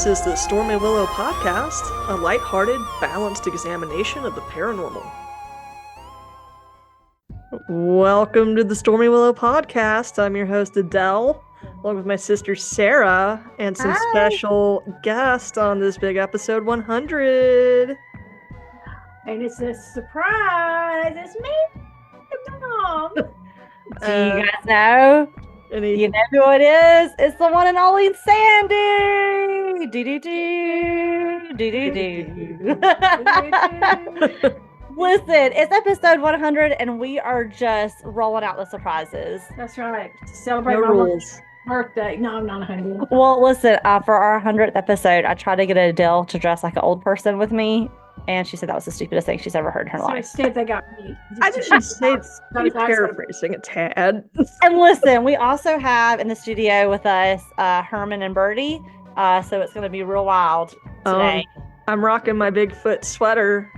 This is the Stormy Willow Podcast, a lighthearted, balanced examination of the paranormal. Welcome to the Stormy Willow Podcast. I'm your host, Adele, along with my sister, Sarah, and some special guests on this big episode 100. And it's a surprise. It's me, Mom. Do you guys know? You know who it is? It's the one and only Sandy. Do. Listen, it's episode 100, and we are just rolling out the surprises. That's right. To celebrate No my rules. birthday. No, I'm not 100. Well, listen, for our 100th episode, I tried to get Adele to dress like an old person with me, and she said that was the stupidest thing she's ever heard in her So life. instead, they got me. I didn't say it's paraphrasing a tad. And listen, we also have in the studio with us Herman and Birdie, so it's going to be real wild today. I'm rocking my Bigfoot sweater.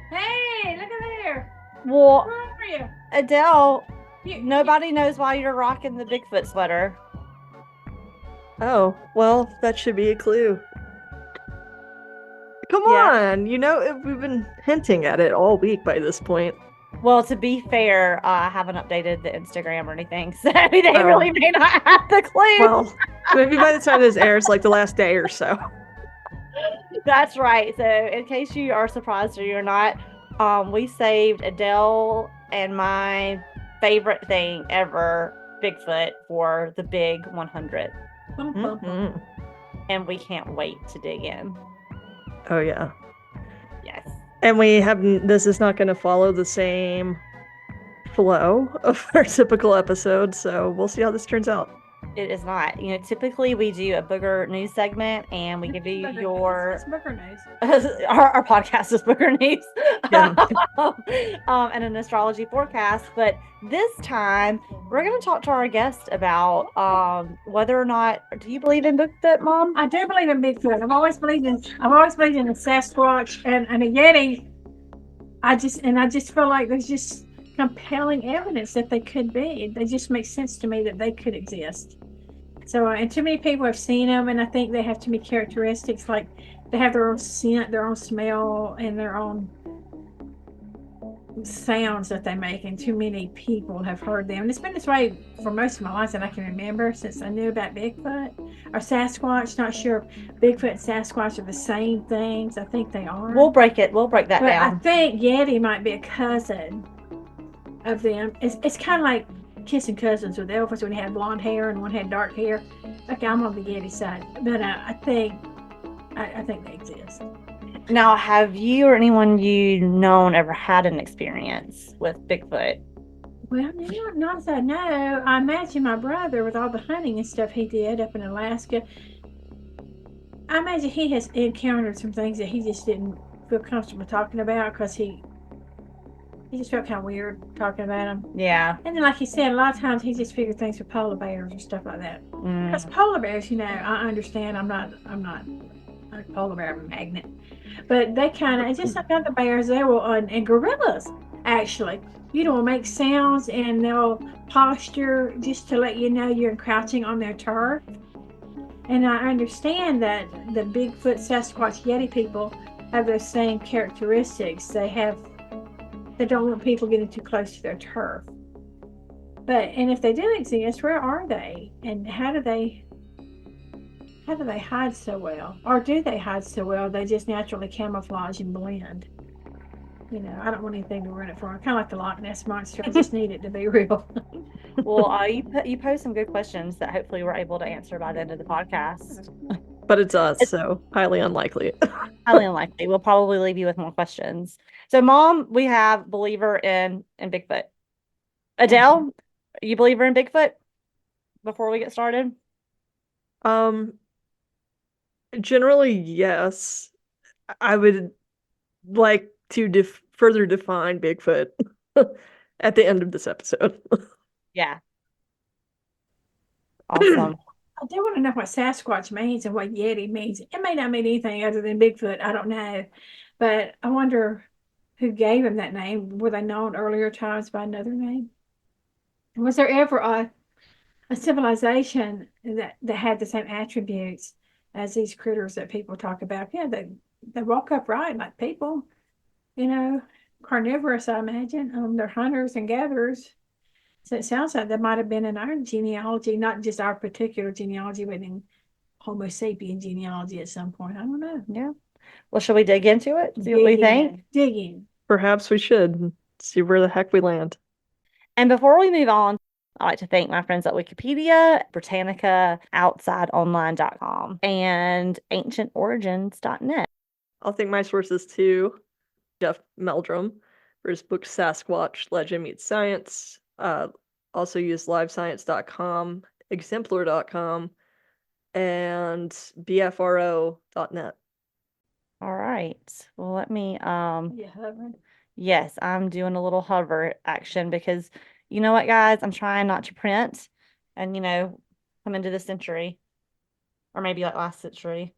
Hey, look at there. Well, Where are you? Adele, nobody knows why you're rocking the Bigfoot sweater. Oh, well, that should be a clue. Come Yeah. on, we've been hinting at it all week by this point. Well, to be fair, I haven't updated the Instagram or anything, so they really may not have the clue. Well, maybe by the time this airs, like the last day or so. That's right. So in case you are surprised or you're not, we saved Adele and my favorite thing ever, Bigfoot, for the big 100. Mm-hmm. And we can't wait to dig in. Oh, yeah. Yes. And this is not going to follow the same flow of our typical episode, so we'll see how this turns out. It is not. Typically we do a booger news segment and we give you your... It's booger news. our podcast is booger news. Yeah. And an astrology forecast. But this time we're going to talk to our guest about whether or not... Do you believe in Bigfoot, Mom? I do believe in Bigfoot. I've always believed in a Sasquatch and a Yeti. I just feel like there's just compelling evidence that they could be. They just make sense to me that they could exist. So, and too many people have seen them, and I think they have too many characteristics. Like they have their own scent, their own smell, and their own sounds that they make. And too many people have heard them. And it's been this way for most of my life that I can remember since I knew about Bigfoot or Sasquatch. Not sure if Bigfoot and Sasquatch are the same things. I think they are. We'll break that But down. I think Yeti might be a cousin of them. It's kind of like kissing cousins with Elvis when he had blonde hair and one had dark hair. Okay, I'm on the Yeti side, but I think they exist. Now, have you or anyone you known ever had an experience with Bigfoot? Well, not as I know. I imagine my brother, with all the hunting and stuff he did up in Alaska, I imagine he has encountered some things that he just didn't feel comfortable talking about because he just felt kind of weird talking about them. Yeah. And then, like he said, a lot of times he just figured things with polar bears or stuff like that. Because polar bears, I understand. I'm not a polar bear magnet, but they kind of, just like other bears, they will, and gorillas actually, will make sounds and they'll posture just to let you know you're crouching on their turf. And I understand that the Bigfoot, Sasquatch, Yeti people have those same characteristics. They don't want people getting too close to their turf. And if they do exist, where are they? And how do they hide so well? Or do they hide so well they just naturally camouflage and blend? I don't want anything to ruin it for them. Kind of like the Loch Ness Monster. I just need it to be real. Well, you posed some good questions that hopefully we're able to answer by the end of the podcast. But it's us, so highly unlikely. Highly unlikely. We'll probably leave you with more questions. So, Mom, we have believer in Bigfoot. Adele, you believer in Bigfoot? Before we get started, Generally, yes. I would like to further define Bigfoot at the end of this episode. yeah. Awesome. I do want to know what Sasquatch means and what Yeti means. It may not mean anything other than Bigfoot. I don't know. But I wonder who gave him that name. Were they known earlier times by another name? Was there ever a civilization that had the same attributes as these critters that people talk about. Yeah, they walk upright like people, carnivorous, I imagine. They're hunters and gatherers. So it sounds like they might have been in our genealogy, not just our particular genealogy, but in Homo sapien genealogy at some point. I don't know. Yeah. Well, shall we dig into it? See what we think? Dig in. Perhaps we should see where the heck we land. And before we move on, I'd like to thank my friends at Wikipedia, Britannica, OutsideOnline.com, and AncientOrigins.net. I'll thank my sources too. Jeff Meldrum for his book Sasquatch Legend Meets Science. Also use livescience.com, exemplar.com, and bfro.net. All right. Well, let me Hover. yes, I'm doing a little hover action because you know what, guys? I'm trying not to print and come into this century. Or maybe like last century.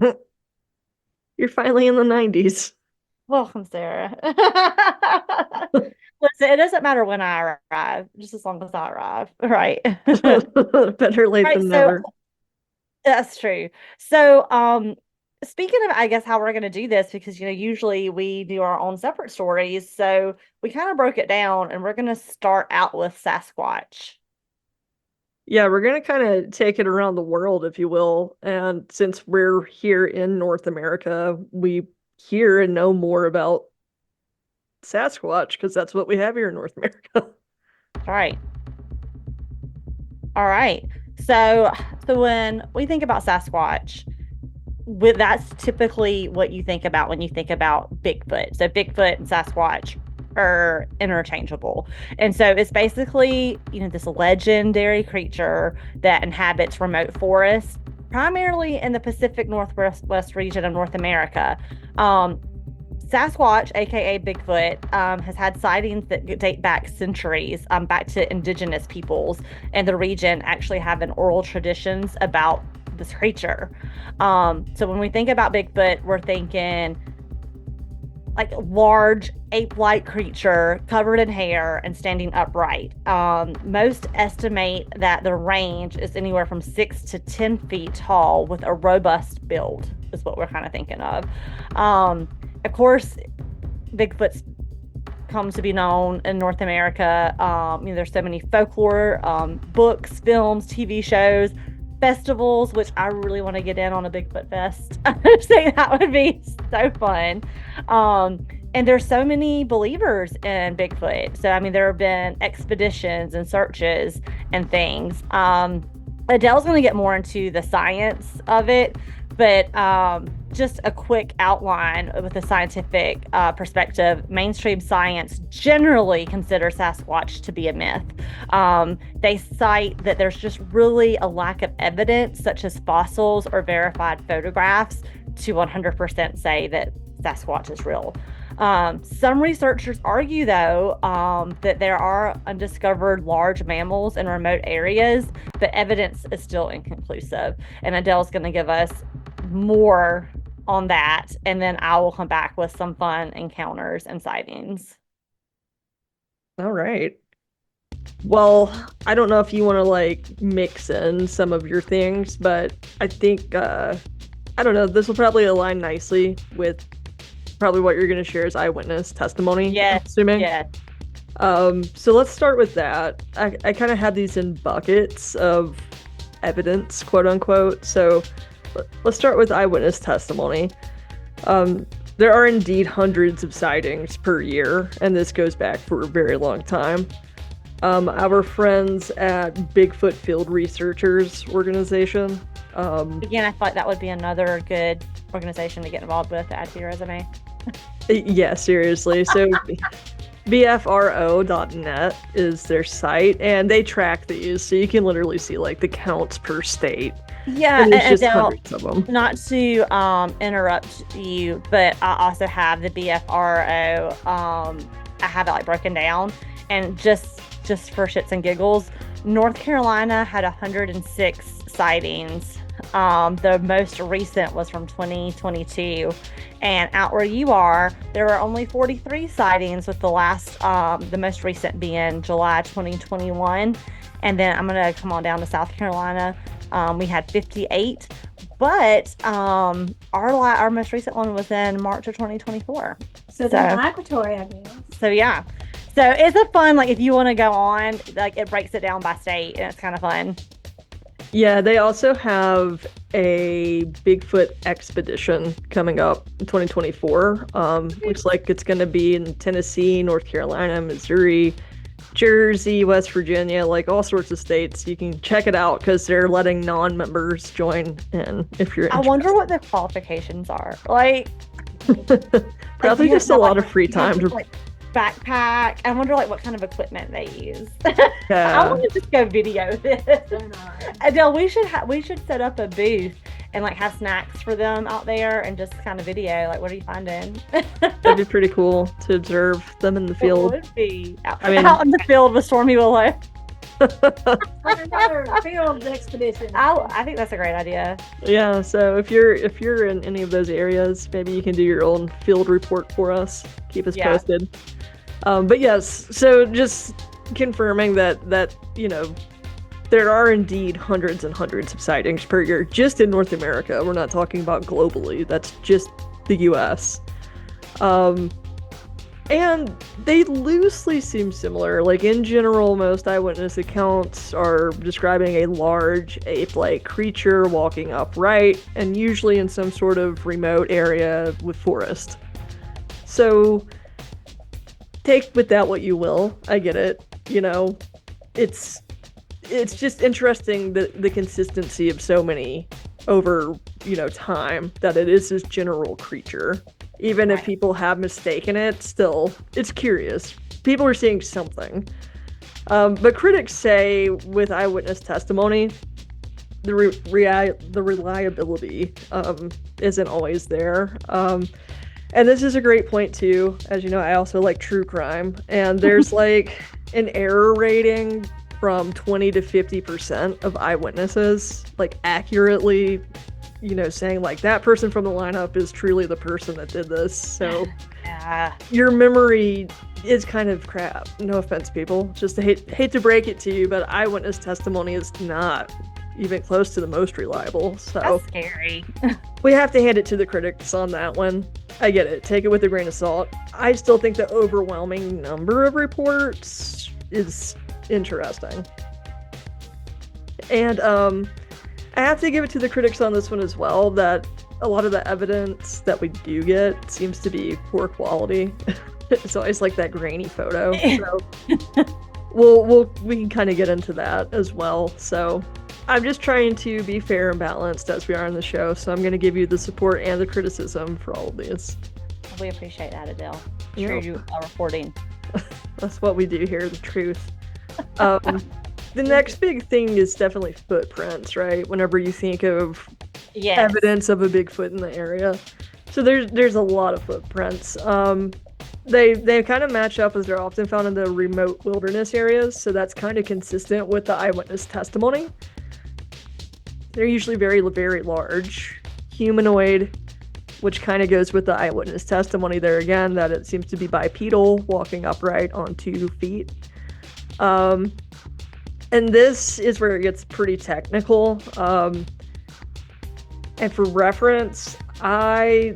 You're finally in the 90s. Welcome, Sarah. Listen, it doesn't matter when I arrive, just as long as I arrive. Right. Better late than never. That's true. So, speaking of, I guess, how we're going to do this, because, usually we do our own separate stories. So we kind of broke it down and we're going to start out with Sasquatch. Yeah, we're going to kind of take it around the world, if you will. And since we're here in North America, we hear and know more about Sasquatch because that's what we have here in North America. All right. So when we think about Sasquatch, that's typically what you think about when you think about Bigfoot. So Bigfoot and Sasquatch are interchangeable. And so it's basically, this legendary creature that inhabits remote forests, primarily in the Pacific Northwest region of North America. Sasquatch, aka Bigfoot, has had sightings that date back centuries, back to indigenous peoples in the region actually having oral traditions about this creature. So when we think about Bigfoot, we're thinking like large ape-like creature covered in hair and standing upright. Most estimate that the range is anywhere from 6 to 10 feet tall with a robust build, is what we're kind of thinking of. Of course, Bigfoot comes to be known in North America. There's so many folklore, books, films, TV shows, festivals, which I really want to get in on a Bigfoot fest. I think that would be so fun. And there's so many believers in Bigfoot. So, there have been expeditions and searches and things. Adele's going to get more into the science of it, but just a quick outline with a scientific perspective. Mainstream science generally considers Sasquatch to be a myth. They cite that there's just really a lack of evidence, such as fossils or verified photographs, to 100% say that Sasquatch is real. Some researchers argue, though, that there are undiscovered large mammals in remote areas, but evidence is still inconclusive. And Adele's going to give us more on that, and then I will come back with some fun encounters and sightings. All right. Well, I don't know if you want to mix in some of your things, but I think I don't know, this will probably align nicely with probably what you're going to share as eyewitness testimony. Yeah. Assuming. Yeah. So let's start with that. I kind of had these in buckets of evidence, quote unquote. So let's start with eyewitness testimony. There are indeed hundreds of sightings per year, and this goes back for a very long time. Our friends at Bigfoot Field Researchers Organization. Again, I thought that would be another good organization to get involved with to add to your resume. Yeah, seriously. So bfro.net is their site, and they track these, so you can literally see the counts per state. Yeah, and it's just Adele, hundreds of them. Not to interrupt you, but I also have the BFRO. I have it broken down, and just for shits and giggles, North Carolina had 106 sightings. The most recent was from 2022, and out where you are, there are only 43 sightings, with the most recent being July 2021. And then I'm gonna come on down to South Carolina. We had 58, But our most recent one was in March of 2024. So they're migratory, I guess. So yeah. So it's a fun, like if you want to go on, like it breaks it down by state and it's kind of fun. Yeah, they also have a Bigfoot expedition coming up in 2024. Looks like it's going to be in Tennessee, North Carolina, Missouri, Jersey, West Virginia, like all sorts of states. You can check it out because they're letting non-members join in if you're interested. I wonder what their qualifications are. Like, probably just a lot of free time to like backpack. I wonder like what kind of equipment they use. Yeah. I want to just go video this. Adele, we should set up a booth and like have snacks for them out there and just kind of video like what are you finding? That'd be pretty cool to observe them in the field. It would be out in the field with Stormy Willow. Field expedition. I think that's a great idea. Yeah, so if you're in any of those areas, maybe you can do your own field report for us. Keep us posted. But yes, so just confirming that there are indeed hundreds and hundreds of sightings per year just in North America. We're not talking about globally. That's just the US. And they loosely seem similar. Like in general, most eyewitness accounts are describing a large ape-like creature walking upright and usually in some sort of remote area with forest. So take with that what you will. I get it. It's just interesting the consistency of so many over, time that it is this general creature. Even if people have mistaken it, still, it's curious. People are seeing something. But critics say with eyewitness testimony, the reliability isn't always there. And this is a great point too. As you know, I also like true crime. And there's like an error rating from 20 to 50% of eyewitnesses, like accurately, saying like that person from the lineup is truly the person that did this. So your memory is kind of crap. No offense, people. Just hate to break it to you, but eyewitness testimony is not even close to the most reliable. So that's scary. We have to hand it to the critics on that one. I get it. Take it with a grain of salt. I still think the overwhelming number of reports is interesting. And I have to give it to the critics on this one as well, that a lot of the evidence that we do get seems to be poor quality. It's always like that grainy photo. So we can kind of get into that as well. So I'm just trying to be fair and balanced as we are on the show. So I'm going to give you the support and the criticism for all of these. We appreciate that, Adele. Sure, you are reporting. That's what we do here, the truth. The next big thing is definitely footprints, right? Whenever you think of evidence of a Bigfoot in the area. So there's a lot of footprints. They kind of match up as they're often found in the remote wilderness areas. So that's kind of consistent with the eyewitness testimony. They're usually very, very large, humanoid, which kind of goes with the eyewitness testimony there again, that it seems to be bipedal, walking upright on 2 feet. And this is where it gets pretty technical. And for reference, I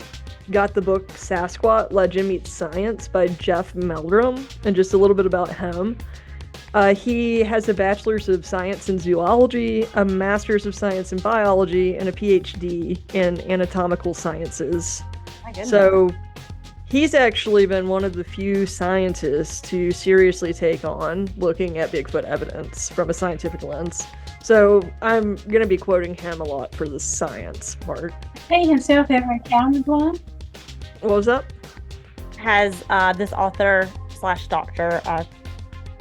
got the book Sasquatch Legend Meets Science by Jeff Meldrum, and just a little bit about him. He has a bachelor's of science in zoology, a master's of science in biology, and a PhD in anatomical sciences. My goodness. So he's actually been one of the few scientists to seriously take on looking at Bigfoot evidence from a scientific lens. So I'm going to be quoting him a lot for the science part. He himself ever encountered one? What was that? Has this author / doctor, a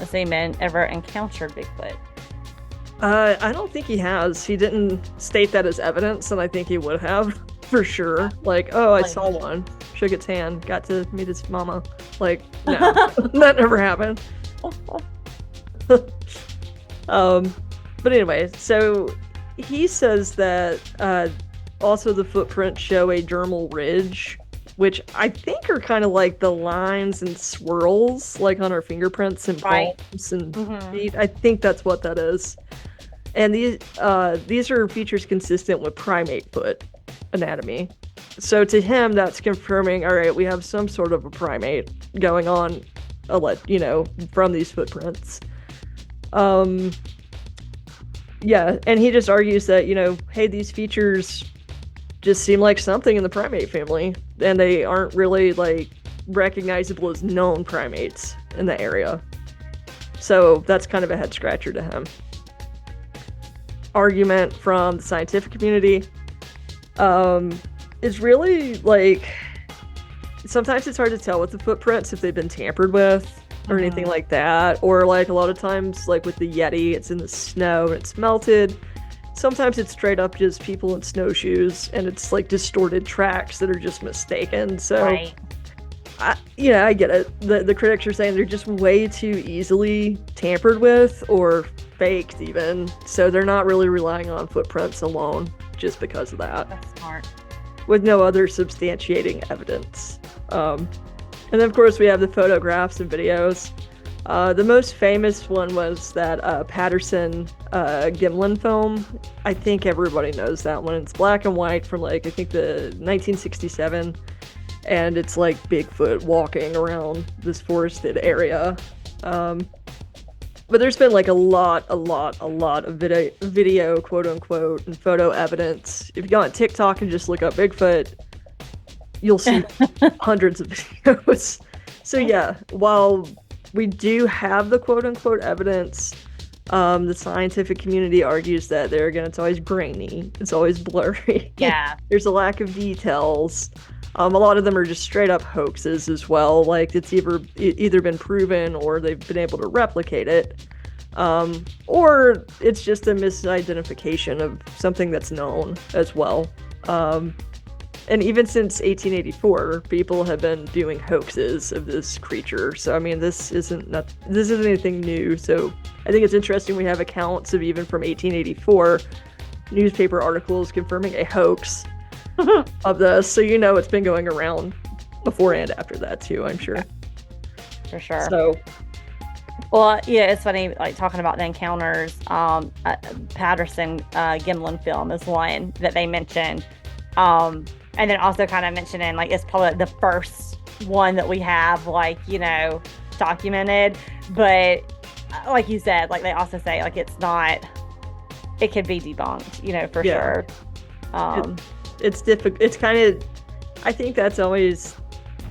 seaman, ever encountered Bigfoot? I don't think he has. He didn't state that as evidence, and I think he would have, for sure. Like, oh, I saw one. Shook its hand, got to meet his mama. Like, no, that never happened. But anyway, so he says that also the footprints show a dermal ridge, which I think are kind of like the lines and swirls like on our fingerprints and palms and feet. I think that's what that is. And these are features consistent with primate foot anatomy. So to him, that's confirming, all right, we have some sort of a primate going on, from these footprints. Yeah, and he just argues that, hey, these features just seem like something in the primate family, and they aren't really like recognizable as known primates in the area. So that's kind of a head scratcher to him. Argument from the scientific community is really like sometimes it's hard to tell with the footprints if they've been tampered with or anything like that, or like a lot of times like with the Yeti, it's in the snow and it's melted. Sometimes it's straight up just people in snowshoes and it's like distorted tracks that are just mistaken. So Right. I get it. The critics are saying they're just way too easily tampered with or faked even. So they're not really relying on footprints alone just because of that, That's smart. with no other substantiating evidence. And then of course we have the photographs and videos. The most famous one was that Patterson Gimlin film. I think everybody knows that one. It's black and white from like I think the 1967. And it's like Bigfoot walking around this forested area. But there's been like a lot of video, quote unquote, and photo evidence. If you go on TikTok and just look up Bigfoot, you'll see hundreds of videos. So yeah, while we do have the quote unquote evidence, the scientific community argues that it's always grainy, it's always blurry. Yeah. There's a lack of details. A lot of them are just straight up hoaxes as well. Like it's either been proven or they've been able to replicate it, or it's just a misidentification of something that's known as well. And even since 1884, people have been doing hoaxes of this creature. So I mean, this isn't anything new. So I think it's interesting we have accounts of even from 1884 newspaper articles confirming a hoax of this, so it's been going around before and after that too, I'm sure. For sure. So well, yeah, it's funny, like talking about the encounters. Patterson Gimlin film is one that they mentioned, and then also kind of mentioning like it's probably the first one that we have documented. But like you said, like they also say like it's not. It could be debunked, for sure. It's difficult. It's kind of, I think that's always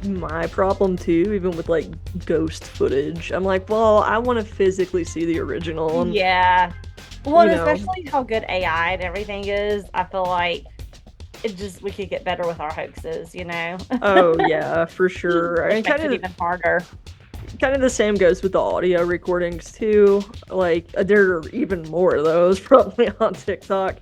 my problem too, even with like ghost footage. I'm like, well, I want to physically see the original. And, yeah. Well, especially how good AI and everything is, I feel like we could get better with our hoaxes, Oh yeah, for sure. It makes it even harder. Kind of the same goes with the audio recordings too. Like there are even more of those probably on TikTok.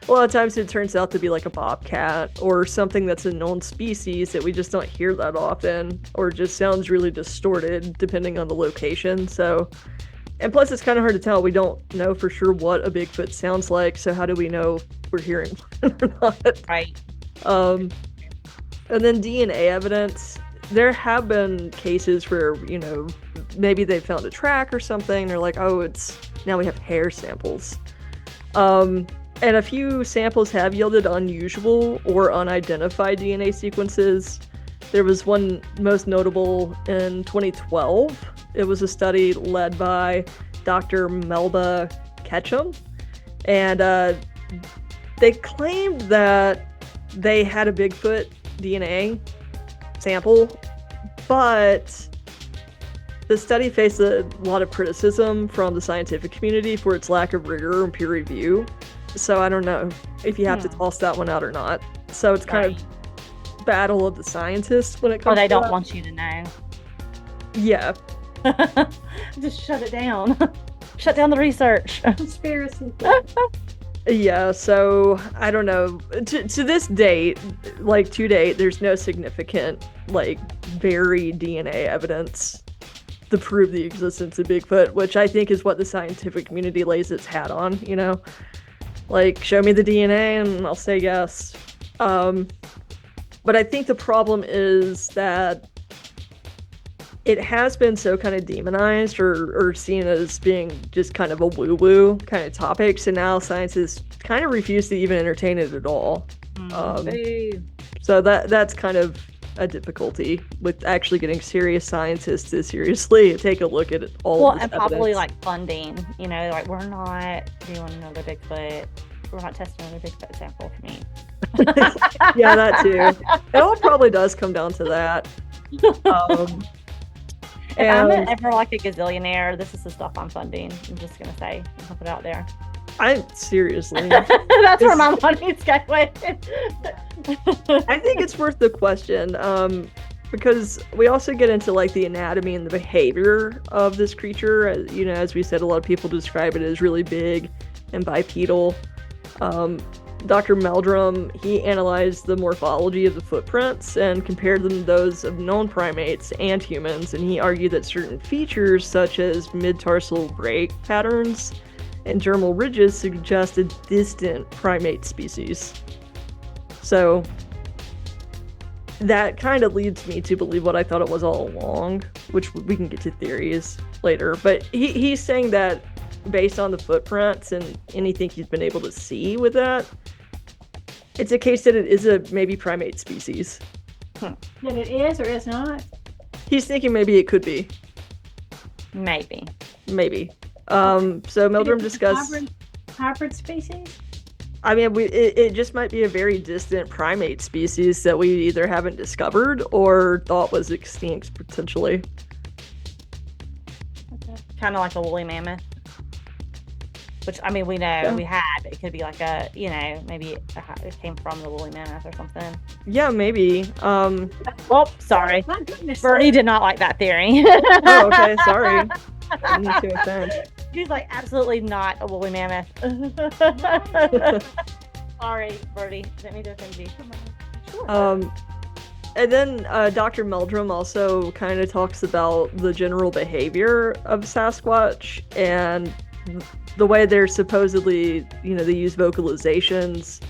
A lot of times it turns out to be like a bobcat or something that's a known species that we just don't hear that often, or just sounds really distorted depending on the location. So, and plus it's kind of hard to tell. We don't know for sure what a Bigfoot sounds like. So how do we know if we're hearing one or not? Right. And then DNA evidence. There have been cases where, maybe they found a track or something. They're like, oh, now we have hair samples. And a few samples have yielded unusual or unidentified DNA sequences. There was one most notable in 2012. It was a study led by Dr. Melba Ketchum. And they claimed that they had a Bigfoot DNA sample, but the study faced a lot of criticism from the scientific community for its lack of rigor and peer review. So I don't know if you have to toss that one out or not. So it's kind of battle of the scientists when it comes to they don't that. want you to know. Yeah. Just shut it down. Shut down the research. Conspiracy. Yeah, so I don't know. To this date, to date, there's no significant, buried DNA evidence to prove the existence of Bigfoot, which I think is what the scientific community lays its hat on, show me the DNA and I'll say yes. But I think the problem is that it has been so kind of demonized or seen as being just kind of a woo-woo kind of topic. So now scientists kind of refuse to even entertain it at all. So that's kind of a difficulty with actually getting serious scientists to seriously take a look at all of this and probably evidence. like funding, like we're not doing another Bigfoot. We're not testing another Bigfoot sample for me. Yeah, that too. It all probably does come down to that. If I'm ever like a gazillionaire, this is the stuff I'm funding. I'm just gonna say, I'll put it out there. Seriously. That's where my money's going. I think it's worth the question, because we also get into like the anatomy and the behavior of this creature. As we said, a lot of people describe it as really big and bipedal. Dr. Meldrum, he analyzed the morphology of the footprints and compared them to those of known primates and humans, and he argued that certain features such as mid-tarsal break patterns and dermal ridges suggest a distant primate species. So that kind of leads me to believe what I thought it was all along, which we can get to theories later. But he's saying that based on the footprints and anything he's been able to see with that, it's a case that it is a maybe primate species. That it is or is not? He's thinking maybe it could be. Maybe. So Meldrum discussed hybrid species. I mean, it just might be a very distant primate species that we either haven't discovered or thought was extinct potentially. Kind of like a woolly mammoth. Which, I mean, we know we had. It could be like a, maybe it came from the woolly mammoth or something. Yeah, maybe. Well, sorry. Bertie did not like that theory. Oh, okay, sorry. I need to offend. She's like, absolutely not a woolly mammoth. Sorry, Bertie. Didn't mean to offend you. Sure. And then Dr. Meldrum also kind of talks about the general behavior of Sasquatch and the way they're supposedly, they use vocalizations,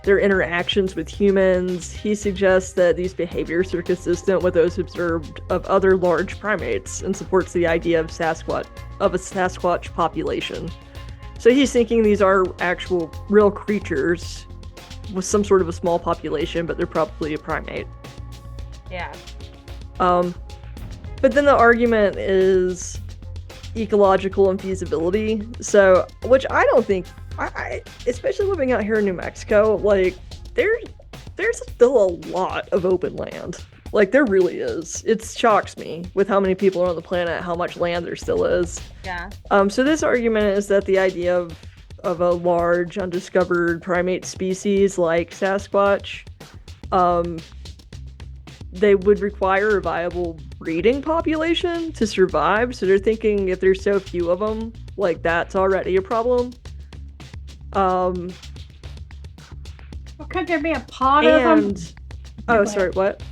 their interactions with humans. He suggests that these behaviors are consistent with those observed of other large primates and supports the idea of a Sasquatch population. So he's thinking these are actual real creatures with some sort of a small population, but they're probably a primate. Yeah. But then the argument is ecological infeasibility. So, which I don't think, I especially living out here in New Mexico, like there's still a lot of open land. Like there really is. It shocks me with how many people are on the planet, how much land there still is. Yeah. So this argument is that the idea of a large undiscovered primate species like Sasquatch, they would require a viable breeding population to survive. So they're thinking if there's so few of them, like that's already a problem. Well, could there be a pod of them? Oh, sorry, what?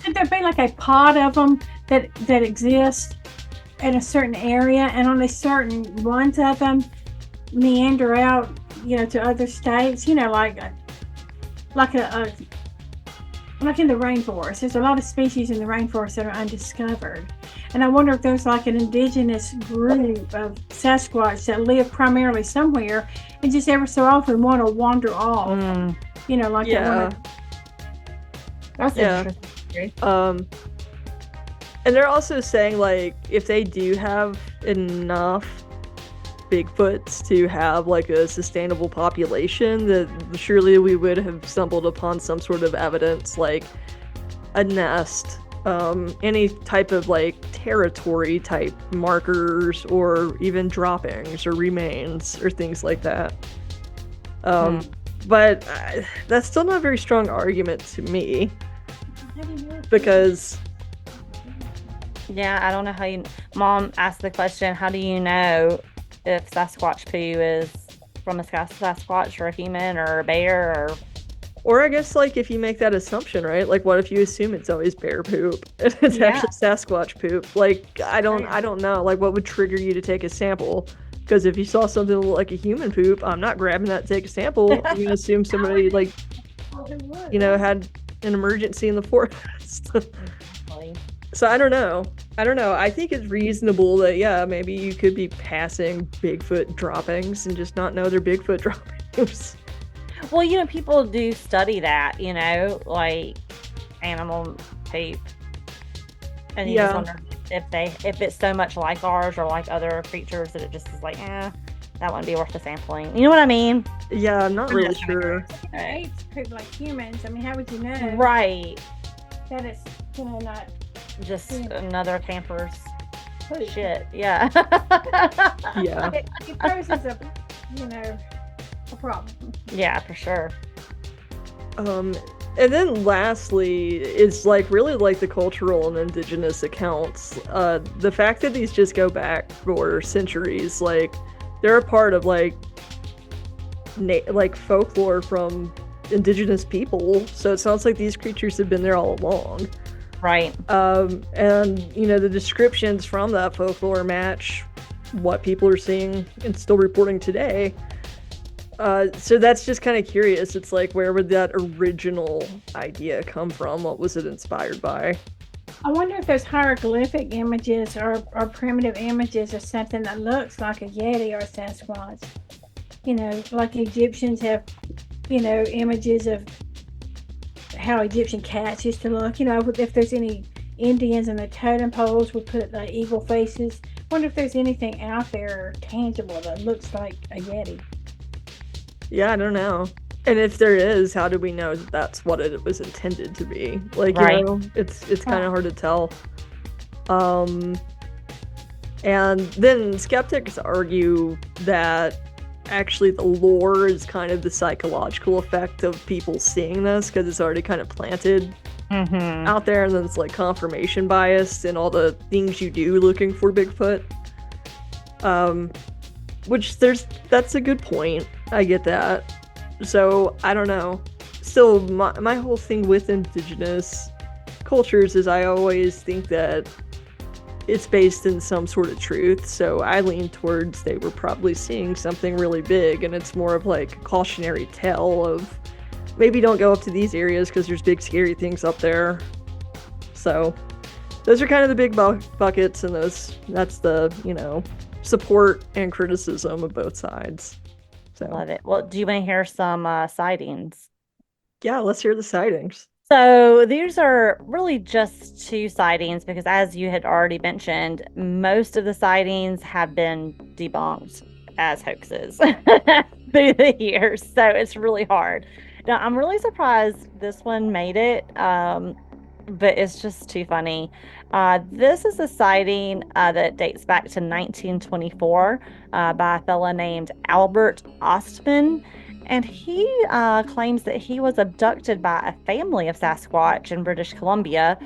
Could there be like a pod of them that exists in a certain area, and only certain ones of them meander out, to other states? Like in the rainforest, there's a lot of species in the rainforest that are undiscovered. And I wonder if there's like an indigenous group of Sasquatch that live primarily somewhere and just ever so often want to wander off. That's interesting. And they're also saying like if they do have enough Bigfoots to have like a sustainable population, that surely we would have stumbled upon some sort of evidence like a nest, any type of like territory type markers or even droppings or remains or things like that. But that's still not a very strong argument to me, because I don't know how Mom asked the question, how do you know if Sasquatch poo is from a Sasquatch or a human or a bear or I guess like if you make that assumption, right? Like what if you assume it's always bear poop and it's actually Sasquatch poop? Like I don't know. Like what would trigger you to take a sample? Because if you saw something like a human poop, I'm not grabbing that to take a sample. I'm gonna assume somebody like had an emergency in the forest. So I don't know. I don't know. I think it's reasonable that yeah, maybe you could be passing Bigfoot droppings and just not know they're Bigfoot droppings. Well, people do study that, like animal tape, and you just Yeah, wonder if it's so much like ours or like other creatures that it just is like, that wouldn't be worth the sampling. You know what I mean? yeah, I'm not I'm really just sure. The apes cook like humans. I mean, how would you know Right. that it's not Just Yeah. another camper's food? shit. Yeah. Yeah. It poses a problem. Yeah, for sure. Um, and then lastly, it's like really like the cultural and indigenous accounts. The fact that these just go back for centuries, like they're a part of like folklore from indigenous people. So it sounds like these creatures have been there all along. Right. And the descriptions from that folklore match what people are seeing and still reporting today. So that's just kind of curious. It's like, where would that original idea come from? What was it inspired by? I wonder if those hieroglyphic images or primitive images or something that looks like a Yeti or a Sasquatch. Like Egyptians have, images of how Egyptian cats used to look. If there's any Indians and the totem poles would put like eagle faces. I wonder if there's anything out there tangible that looks like a Yeti. Yeah, I don't know. And if there is, how do we know that that's what it was intended to be? Like, Right. it's kind of hard to tell. Um, and then skeptics argue that actually the lore is kind of the psychological effect of people seeing this because it's already kind of planted Mm-hmm. out there, and then it's like confirmation bias and all the things you do looking for Bigfoot. Which that's a good point. I get that. So I don't know. Still, my whole thing with indigenous cultures is I always think that it's based in some sort of truth. So I lean towards they were probably seeing something really big, and it's more of like a cautionary tale of maybe don't go up to these areas because there's big scary things up there. So those are kind of the big buckets, and that's the support and criticism of both sides. So Love it. Well, do you want to hear some sightings? yeah, let's hear the sightings. So these are really just two sightings because, as you had already mentioned, most of the sightings have been debunked as hoaxes through the years. So it's really hard. Now, I'm really surprised this one made it, but it's just too funny. This is a sighting that dates back to 1924 by a fella named Albert Ostman. And he claims that he was abducted by a family of Sasquatch in British Columbia.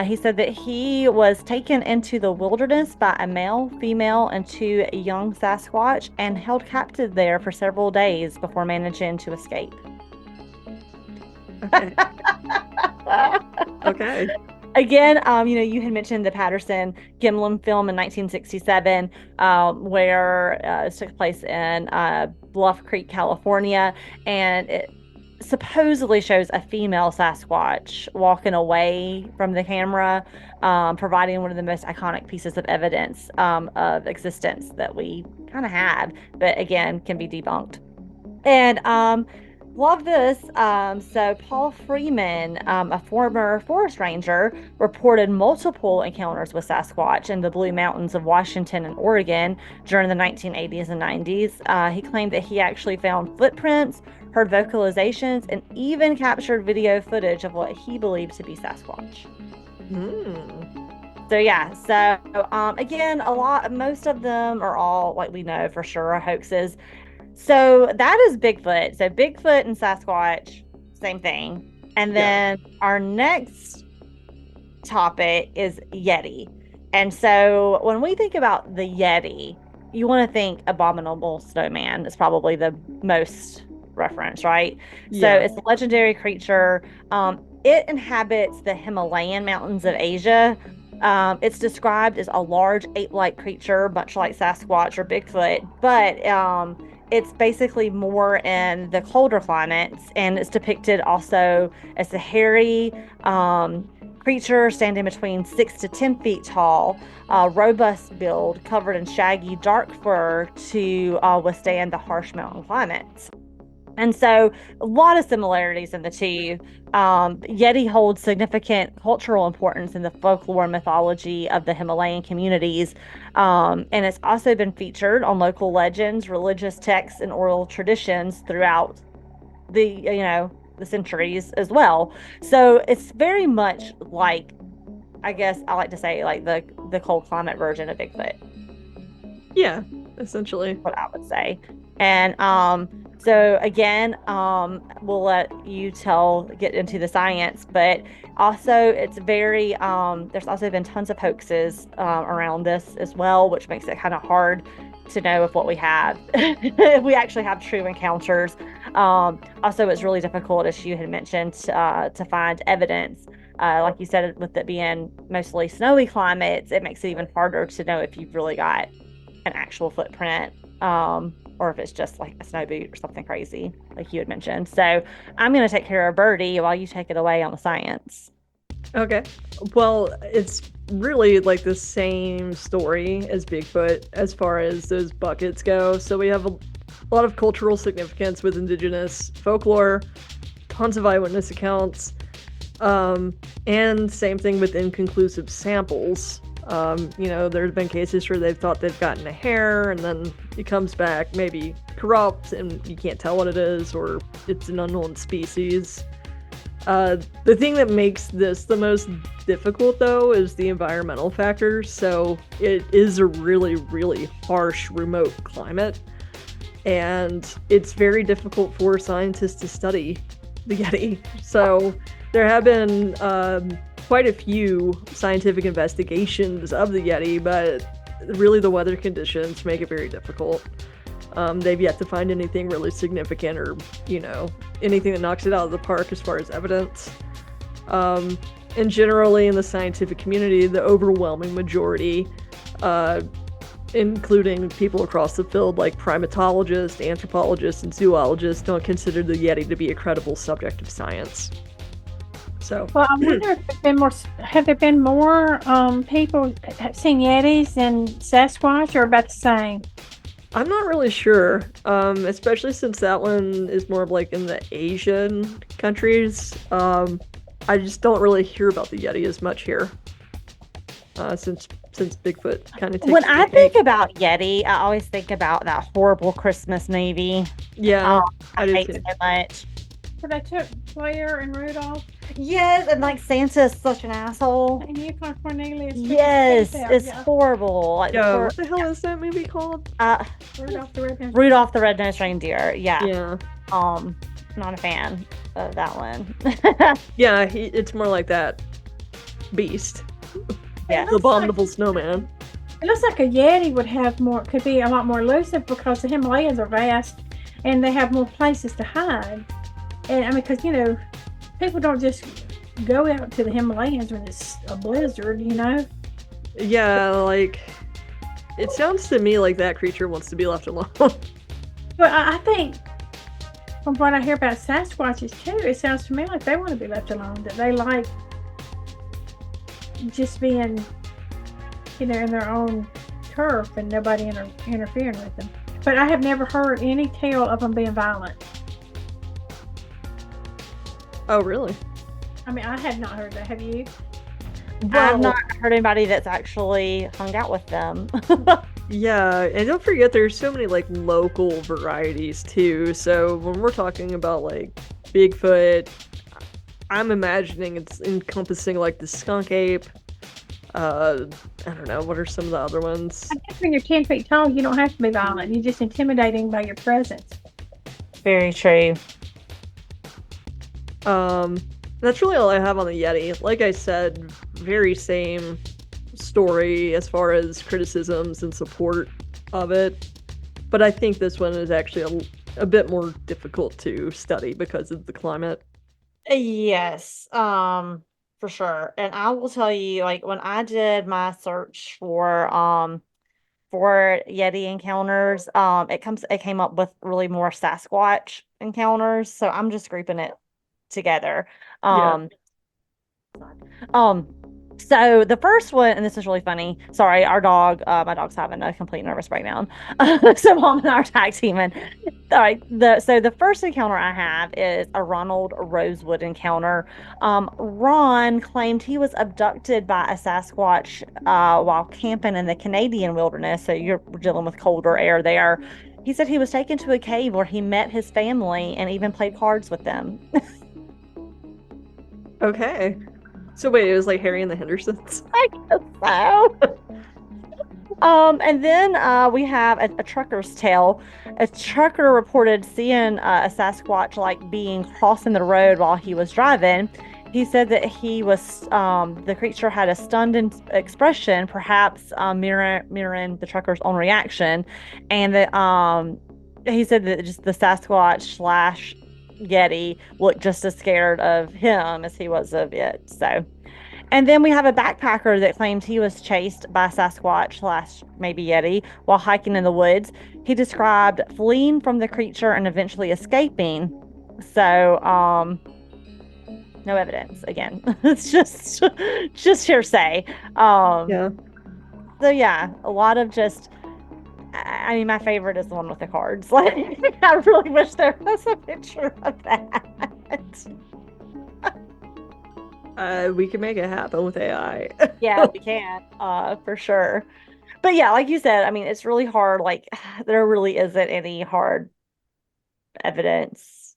He said that he was taken into the wilderness by a male, female, and two young Sasquatch and held captive there for several days before managing to escape. Okay. Okay. Again, you had mentioned the Patterson Gimlin film in 1967, where it took place in Bluff Creek, California, and it supposedly shows a female Sasquatch walking away from the camera, providing one of the most iconic pieces of evidence of existence that we kind of have, but again, can be debunked. And love this. So Paul Freeman, a former forest ranger, reported multiple encounters with Sasquatch in the Blue Mountains of Washington and Oregon during the 1980s and 90s. He claimed that he actually found footprints, heard vocalizations, and even captured video footage of what he believed to be Sasquatch. So yeah, again, most of them are all, like we know for sure, are hoaxes. So that is Bigfoot. So Bigfoot and Sasquatch, same thing. And then our next topic is Yeti. And so when we think about the Yeti, you want to think Abominable Snowman is probably the most reference, right? So it's a legendary creature. It inhabits the Himalayan mountains of Asia. It's described as a large ape-like creature, much like Sasquatch or Bigfoot, but it's basically more in the colder climates, and it's depicted also as a hairy, creature standing between 6 to 10 feet tall, robust build, covered in shaggy, dark fur to withstand the harsh mountain climates. And so, a lot of similarities in the two. Yeti holds significant cultural importance in the folklore and mythology of the Himalayan communities. And it's also been featured on local legends, religious texts, and oral traditions throughout the centuries as well. So, it's very much like, I guess I like to say, like the cold climate version of Bigfoot, Yeah, essentially. what I would say. And so again, we'll let you get into the science, but also it's very there's also been tons of hoaxes around this as well, which makes it kind of hard to know if what we have if we actually have true encounters. Also, it's really difficult, as you had mentioned, to find evidence. Like you said, with it being mostly snowy climates, it makes it even harder to know if you've really got an actual footprint, or if it's just like a snow boot or something crazy, like you had mentioned. So I'm going to take care of Birdie while you take it away on the science. Okay. Well, it's really like the same story as Bigfoot as far as those buckets go. So we have a lot of cultural significance with indigenous folklore, tons of eyewitness accounts, and same thing with inconclusive samples. There's been cases where they've thought they've gotten a hair and then it comes back maybe corrupt and you can't tell what it is or it's an unknown species. The thing that makes this the most difficult, though, is the environmental factors. So it is a really, really harsh, remote climate, and it's very difficult for scientists to study the Yeti. So there have been quite a few scientific investigations of the Yeti, but really the weather conditions make it very difficult. They've yet to find anything really significant or, anything that knocks it out of the park as far as evidence. And generally in the scientific community, the overwhelming majority, including people across the field like primatologists, anthropologists, and zoologists, don't consider the Yeti to be a credible subject of science. So, Well, I wonder if have there been more people have seen Yetis than Sasquatch, or about the same? I'm not really sure, especially since that one is more of like in the Asian countries. I just don't really hear about the Yeti as much here, since Bigfoot kind of takes When the I cake. think about Yeti, I always think about that horrible Christmas movie. Yeah, I I do hate too. so much. Where they took Claire and Rudolph Yes, and like Santa's such an asshole. and Yukon Cornelius. took his Yes, teeth out. it's Yeah, horrible. Like the Yeah, poor what the hell is that movie called? Rudolph the Red-Nosed Rudolph the Red-Nosed Reindeer. Yeah. Yeah, Not a fan of that one. yeah, it's more like that beast, Yeah. the abominable snowman. It looks like a Yeti could be a lot more elusive because the Himalayas are vast and they have more places to hide. And I mean, because people don't just go out to the Himalayas when it's a blizzard. Yeah, like it sounds to me like that creature wants to be left alone. But I think from what I hear about Sasquatches too, it sounds to me like they want to be left alone. That they like just being, in their own turf and nobody interfering with them. But I have never heard any tale of them being violent. Oh, really? I mean, I had not heard that. Have you? I've not heard anybody that's actually hung out with them. Yeah, and don't forget there's so many like local varieties too. So when we're talking about like Bigfoot, I'm imagining it's encompassing like the skunk ape. I don't know, what are some of the other ones? I guess when you're 10 feet tall, you don't have to be violent. You're just intimidating by your presence. Very true. That's really all I have on the Yeti. Like I said, very same story as far as criticisms and support of it. But I think this one is actually a bit more difficult to study because of the climate. Yes, for sure. And I will tell you, like when I did my search for Yeti encounters, it came up with really more Sasquatch encounters. So I'm just grouping it together. Yeah. Um, So the first one, and this is really funny. Sorry, my dog's having a complete nervous breakdown. So mom and I are tag teaming. All right. The first encounter I have is a Ronald Rosewood encounter. Ron claimed he was abducted by a Sasquatch while camping in the Canadian wilderness. So you're dealing with colder air there. He said he was taken to a cave where he met his family and even played cards with them. Okay. So wait, it was like Harry and the Hendersons? I guess so. And then we have a trucker's tale. A trucker reported seeing a Sasquatch like being crossing the road while he was driving. He said that the creature had a stunned expression, perhaps mirroring the trucker's own reaction, and that he said that just the Sasquatch slash Yeti looked just as scared of him as he was of it. So. And then we have a backpacker that claimed he was chased by Sasquatch slash maybe Yeti while hiking in the woods. He described fleeing from the creature and eventually escaping. So, no evidence again. It's just hearsay. Yeah. So yeah, a lot of just. I mean, my favorite is the one with the cards. Like, I really wish there was a picture of that. We can make it happen with AI. Yeah, we can, for sure. But yeah, like you said, I mean, it's really hard. Like, there really isn't any hard evidence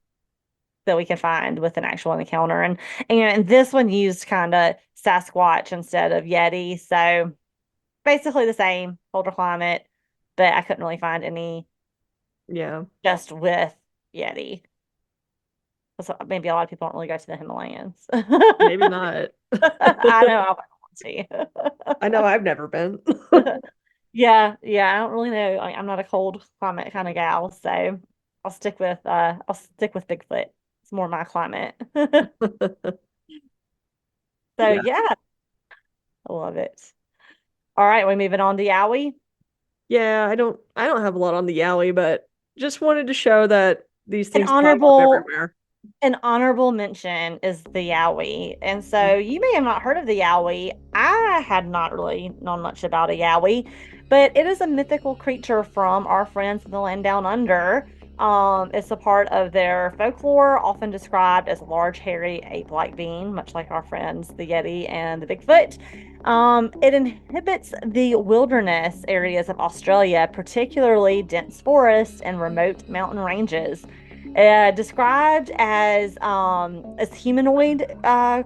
that we can find with an actual encounter. And this one used kind of Sasquatch instead of Yeti. So basically the same, colder climate, but I couldn't really find any Yeah. just with Yeti. So maybe a lot of people don't really go to the Himalayas. Maybe not. I know I want to. I know I've never been. Yeah, I don't really know. I'm not a cold climate kind of gal, so I'll stick with Bigfoot. It's more my climate. So Yeah. yeah, I love it. All right, we're moving on to Yowie. Yeah, I don't have a lot on the Yowie, but just wanted to show that these An things pop up honorable everywhere. An honorable mention is the Yowie. And so you may have not heard of the Yowie. I had not really known much about a Yowie, but it is a mythical creature from our friends in the land down under. It's a part of their folklore, often described as a large, hairy, ape-like being, much like our friends, the Yeti and the Bigfoot. It inhabits the wilderness areas of Australia, particularly dense forests and remote mountain ranges. Described as humanoid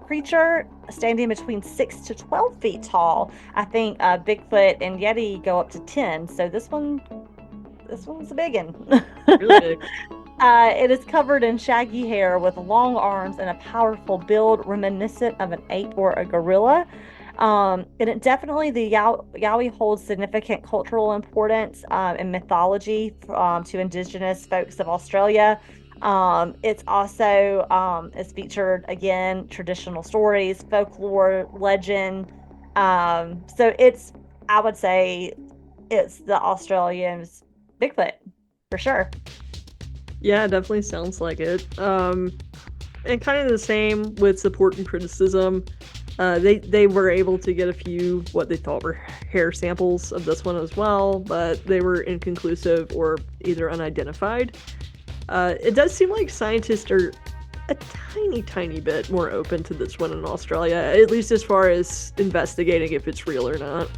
creature standing between 6 to 12 feet tall. I think Bigfoot and Yeti go up to 10. So this one's a big one. Really big. It is covered in shaggy hair with long arms and a powerful build reminiscent of an ape or a gorilla. And it definitely, the Yowie holds significant cultural importance and mythology to Indigenous folks of Australia. It's also is featured again traditional stories, folklore, legend. So I would say it's the Australians' Bigfoot for sure. Yeah, it definitely sounds like it. And kind of the same with support and criticism. They were able to get a few what they thought were hair samples of this one as well, but they were inconclusive or either unidentified. It does seem like scientists are a tiny bit more open to this one in Australia, at least as far as investigating if it's real or not.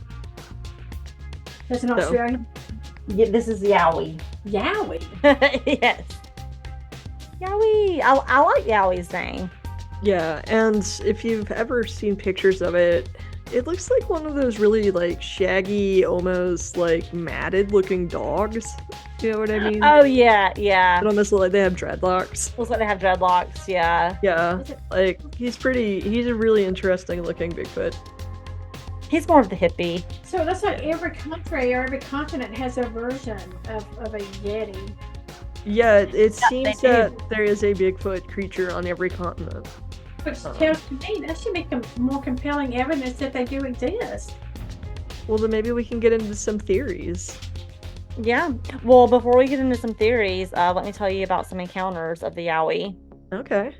That's an So. Australian Yeah, this is Yowie. Yowie. Yes. Yowie. I like Yowie's name. Yeah, and if you've ever seen pictures of it, it looks like one of those really like shaggy, almost like matted looking dogs. You know what I mean? Oh yeah, yeah. It almost look like they have dreadlocks. Looks like they have dreadlocks. Yeah. Yeah, like he's a really interesting looking Bigfoot. He's more of the hippie. So that's like every country or every continent has a version of a Yeti. Yeah, it seems they do. that there is a Bigfoot creature on every continent. Which tells me that should be more compelling evidence that they do exist. Well, then maybe we can get into some theories. Yeah. Well, before we get into some theories, let me tell you about some encounters of the Yowie. Okay.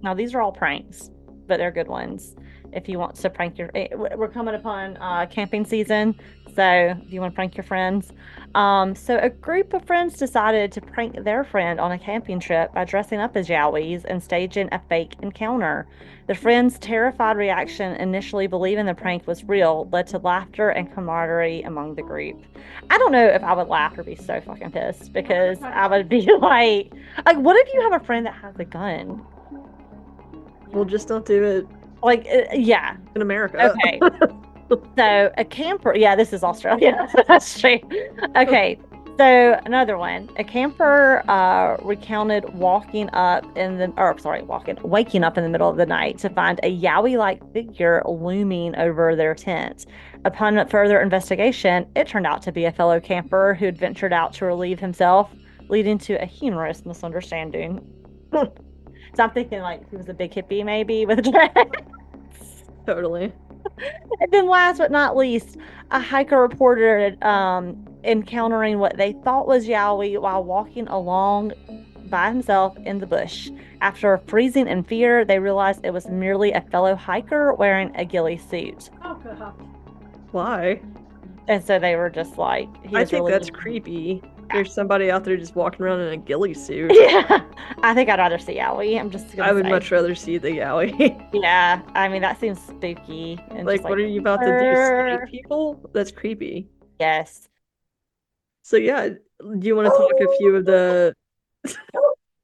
Now, these are all pranks, but they're good ones. if you want to prank your. We're coming upon camping season, so if you want to prank your friends. So a group of friends decided to prank their friend on a camping trip by dressing up as Yowies and staging a fake encounter. The friends' terrified reaction, initially believing the prank was real, led to laughter and camaraderie among the group. I don't know if I would laugh or be so fucking pissed because I would be like, what if you have a friend that has a gun? Well, just don't do it Like, yeah. in America. Okay. So a camper, yeah, this is Australia. That's true. Okay. So another one, a camper recounted waking up in the, or sorry, waking up in the middle of the night to find a Yowie-like figure looming over their tent. Upon further investigation, it turned out to be a fellow camper who had ventured out to relieve himself, leading to a humorous misunderstanding. So I'm thinking like he was a big hippie maybe with dreads. Totally. And then last but not least, a hiker reported encountering what they thought was Yowie while walking along by himself in the bush. After freezing in fear, they realized it was merely a fellow hiker wearing a ghillie suit. Oh, God. Why? And so they were just like, I think that's creepy. There's somebody out there just walking around in a ghillie suit. Yeah, I think I'd rather see Yowie. I'm just gonna I would say. much rather see the Yowie. Yeah, I mean that seems spooky. And Like, just what are you about to do? Scare people? That's creepy. Yes. So yeah, do you want to talk a few of the?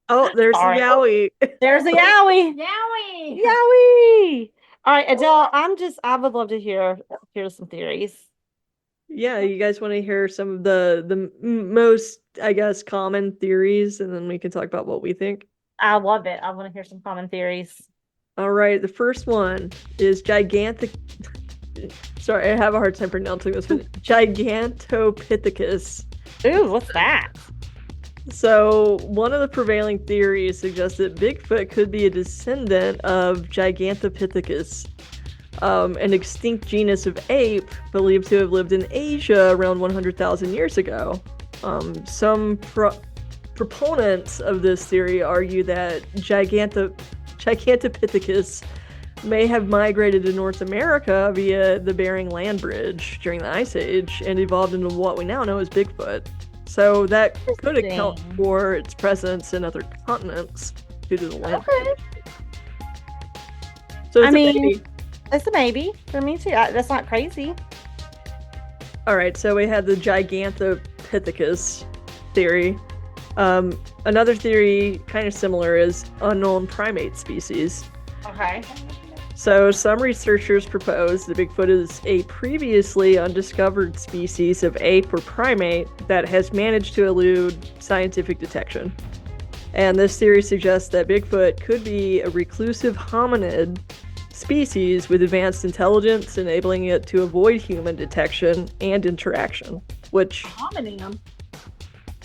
Oh, there's the Sorry. Yowie. There's a Yowie. Yowie! Yowie. All right, Adele. I would love to hear some theories. Yeah, you guys want to hear some of the most, I guess, common theories, and then we can talk about what we think. I love it. I want to hear some common theories. All right, the first one is gigantic. Sorry, I have a hard time pronouncing this one. Gigantopithecus. Ooh, what's that? So, one of the prevailing theories suggests that Bigfoot could be a descendant of Gigantopithecus, an extinct genus of ape believed to have lived in Asia around 100,000 years ago. Some proponents of this theory argue that Gigantopithecus may have migrated to North America via the Bering Land Bridge during the Ice Age and evolved into what we now know as Bigfoot. So that could account for its presence in other continents due to the land bridge. So it's a maybe. It's a maybe for me too. That's not crazy. All right, so we had the Gigantopithecus theory. Another theory, kind of similar, is unknown primate species. Okay. So some researchers propose that Bigfoot is a previously undiscovered species of ape or primate that has managed to elude scientific detection. And this theory suggests that Bigfoot could be a reclusive hominid species with advanced intelligence, enabling it to avoid human detection and interaction, which Homonym.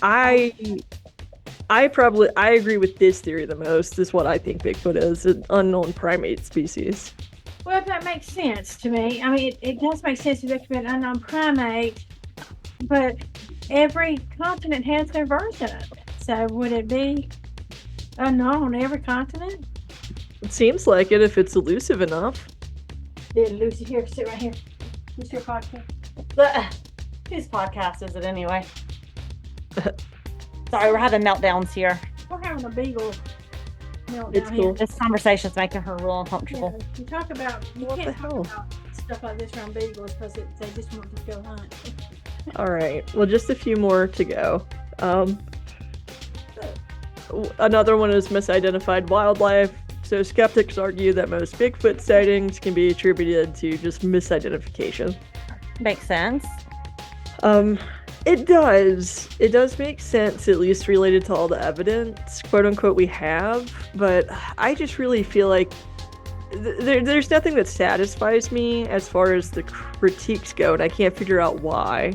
I agree with this theory the most. Is what I think Bigfoot is, an unknown primate species. Well, that makes sense to me. I mean, it does make sense to be an unknown primate, but every continent has their version of it. So would it be unknown on every continent? It seems like it if it's elusive enough. Yeah, Lucy, here, sit right here. What's your podcast? Whose podcast is it anyway? Sorry, we're having meltdowns here. We're having a beagle meltdown It's cool. This conversation's making her real uncomfortable. Yeah, you talk about you What the can't hell? talk about stuff like this around beagles because they just want to go hunt. All right. Well, just a few more to go. Another one is misidentified wildlife. So skeptics argue that most Bigfoot sightings can be attributed to just misidentification. Makes sense. It does. It does make sense, at least related to all the evidence, quote unquote, we have. But I just really feel like there's nothing that satisfies me as far as the critiques go, and I can't figure out why.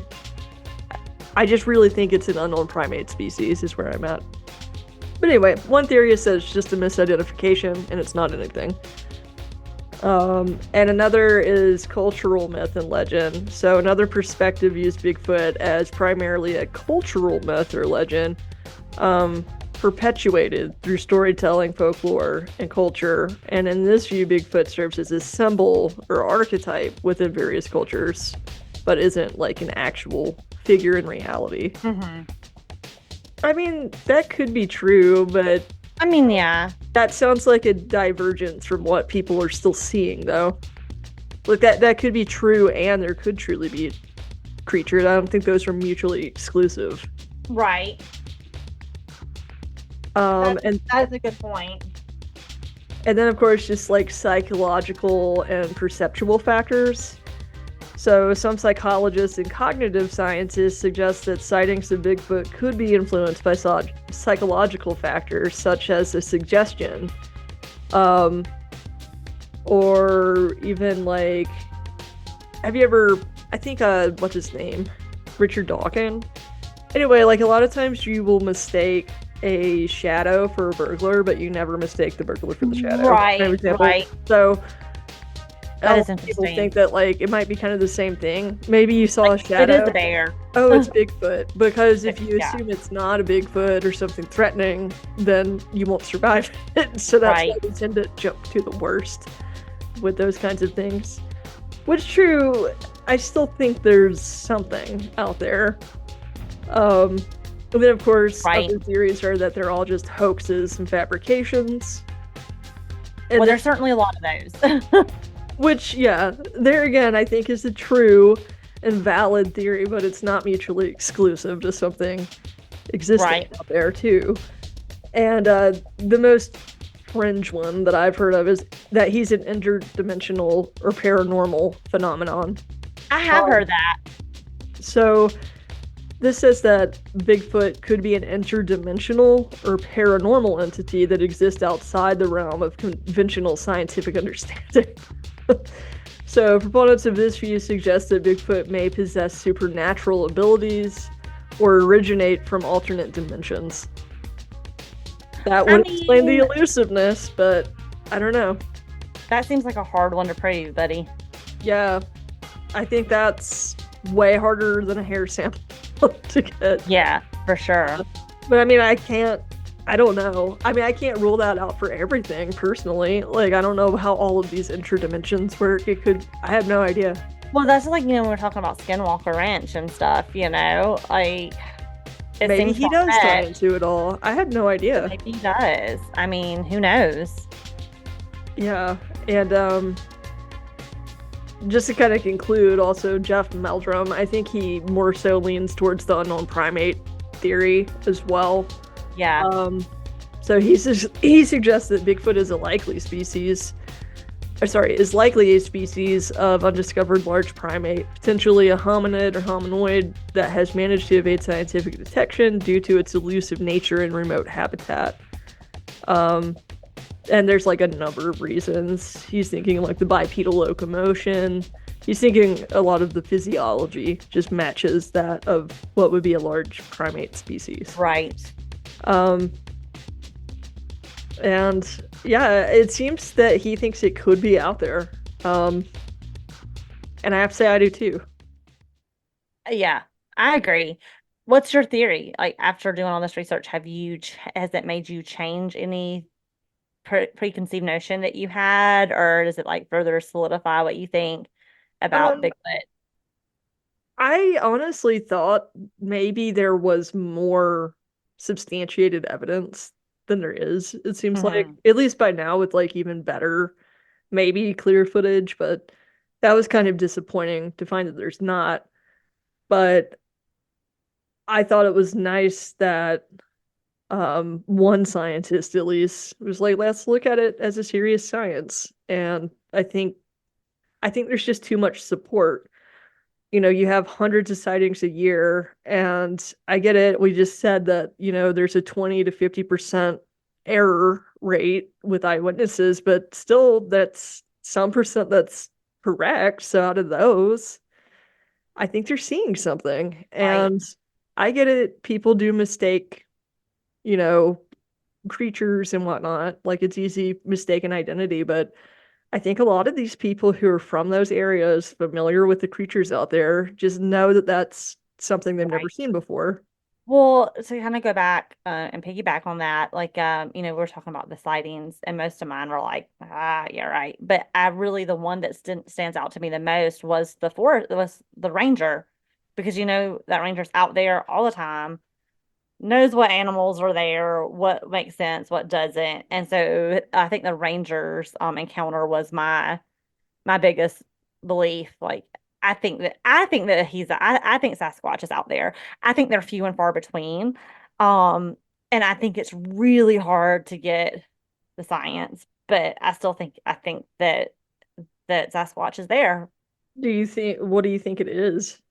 I just really think it's an unknown primate species is where I'm at. But anyway, one theory says it's just a misidentification, and it's not anything. And another is cultural myth and legend. So another perspective views Bigfoot as primarily a cultural myth or legend. perpetuated through storytelling, folklore, and culture. And in this view, Bigfoot serves as a symbol or archetype within various cultures, but isn't like an actual figure in reality. Mm-hmm. I mean, that could be true, but I mean, yeah. that sounds like a divergence from what people are still seeing, though. Like that could be true, and there could truly be creatures. I don't think those are mutually exclusive. Right. And That's a good point. and then of course just like psychological and perceptual factors. So some psychologists and cognitive scientists suggest that sightings of Bigfoot could be influenced by psychological factors such as a suggestion, or even like, have you ever? I think what's his name, Richard Dawkins. Anyway, like a lot of times you will mistake a shadow for a burglar, but you never mistake the burglar for the shadow. Right, For example. right. So That is people interesting. think that like it might be kind of the same thing. Maybe you saw a It shadow. is a bear. Oh, it's Bigfoot. Because if you Yeah. assume it's not a Bigfoot or something threatening, then you won't survive it. So that's why Right. we tend to jump to the worst with those kinds of things. Which true, I still think there's something out there. And then of course Right. other theories are that they're all just hoaxes and fabrications. And Well, there's certainly a lot of those. which, yeah, there again, I think is a true and valid theory, but it's not mutually exclusive to something existing Right. out there, too. And the most fringe one that I've heard of is that he's an interdimensional or paranormal phenomenon. I have Um, heard that. So this says that Bigfoot could be an interdimensional or paranormal entity that exists outside the realm of conventional scientific understanding. So, proponents of this view suggest that Bigfoot may possess supernatural abilities or originate from alternate dimensions. That would explain the mean- elusiveness, but I don't know. That seems like a hard one to prove, buddy. Yeah, I think that's way harder than a hair sample to get. Yeah, for sure. But I mean, I don't know. I mean, I can't rule that out for everything personally. Like, I don't know how all of these interdimensions work. I have no idea. Well, that's like, when we're talking about Skinwalker Ranch and stuff, like, it Maybe seems he does tie far-fetched. into it all. I had no idea. Maybe he does. I mean, who knows? Yeah. And just to kind of conclude, also Jeff Meldrum, I think he more so leans towards the unknown primate theory as well. Yeah. So he suggests that Bigfoot is likely a species of undiscovered large primate, potentially a hominid or hominoid that has managed to evade scientific detection due to its elusive nature and remote habitat. And there's like a number of reasons. He's thinking like the bipedal locomotion. He's thinking a lot of the physiology just matches that of what would be a large primate species. Right. And yeah, it seems that he thinks it could be out there. And I have to say I do too. Yeah, I agree. What's your theory? Like, after doing all this research, has it made you change any preconceived notion that you had, or does it like further solidify what you think about Um, Bigfoot? I honestly thought maybe there was more substantiated evidence than there is. It seems like, Mhm. at least by now, with like even better, maybe clear footage, but that was kind of disappointing to find that there's not. But I thought it was nice that one scientist at least was like, let's look at it as a serious science. And I think there's just too much support. You have hundreds of sightings a year, and I get it. We just said that, there's a 20 to 50% error rate with eyewitnesses, but still that's some percent that's correct. So out of those, I think they're seeing something. And I get it. People do mistake, you know, creatures and whatnot. Like it's easy mistaken identity, but I think a lot of these people who are from those areas, familiar with the creatures out there, just know that that's something they've never Right. seen before. Well, to kind of go back and piggyback on that, like we were talking about the sightings, and most of mine were like, yeah, right. But I really the one that stands out to me the most was the ranger, because that ranger's out there all the time, knows what animals are there, what makes sense, what doesn't, and so I think the ranger's encounter was my biggest belief. Like I think that I think Sasquatch is out there. I think they're few and far between. Um, and I think it's really hard to get the science, but I think that Sasquatch is there. What do you think it is?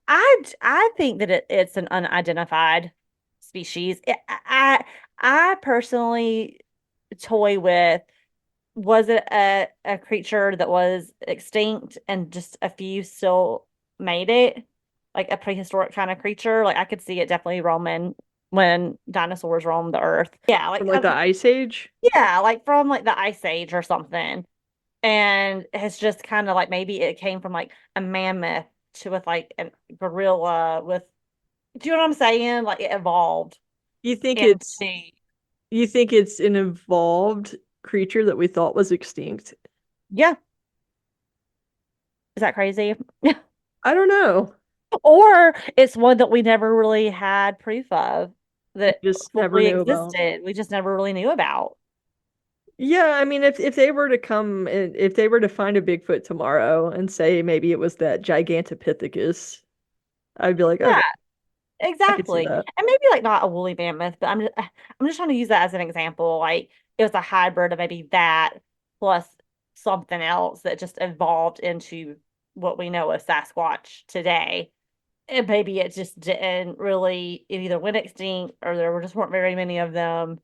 I think that it's an unidentified species. I personally toy with, was it a creature that was extinct and just a few still made it? Like a prehistoric kind of creature? Like I could see it definitely roaming when dinosaurs roamed the earth. Yeah, From like the Ice Age? yeah, like from like the Ice Age or something. And it's just kind of like maybe it came from like a mammoth to with like a gorilla with, do you know what I'm saying? Like it evolved You think into, it's you think it's an evolved creature that we thought was extinct? yeah, is that crazy? I don't know. Or it's one that we never really had proof of We that just never fully knew about. existed. We just never really knew about. Yeah, I mean, if they were to come and if they were to find a Bigfoot tomorrow and say maybe it was that Gigantopithecus, I'd be like, Yeah, okay, I could see exactly. that. And maybe like not a woolly mammoth, but I'm just trying to use that as an example. Like it was a hybrid of maybe that plus something else that just evolved into what we know as Sasquatch today. And maybe it just didn't really, it either went extinct or there just weren't very many of them.